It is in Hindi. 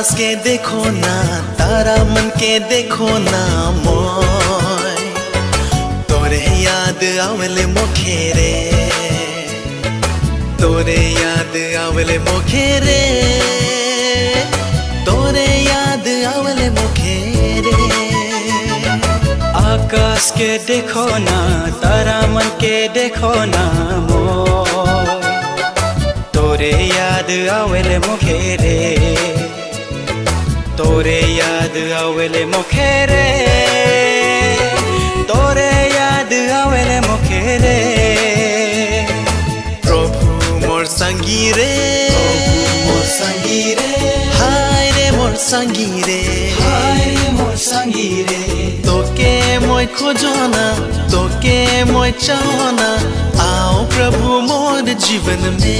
आकाश के देखो ना, तारा मन के देखो ना मोय तोरे याद आवले मोखे रे, तोरे याद आवले मोखे रे, तोरे याद आवले मोखे रे। आकाश के देखो ना, तारा मन के देखो ना मोय तोरे याद आवले मोखे रे, तोरे याद आवले मोखे रे, तोरे याद आवले मोखे रे। प्रभु मोर संगी रे, मोर संगी रे, हाय रे मोर संगी रे, हाय रे मोर संगी रे। तोके मोय खोजना, तोके मोय चाहना, आओ प्रभु मोर जीवन में।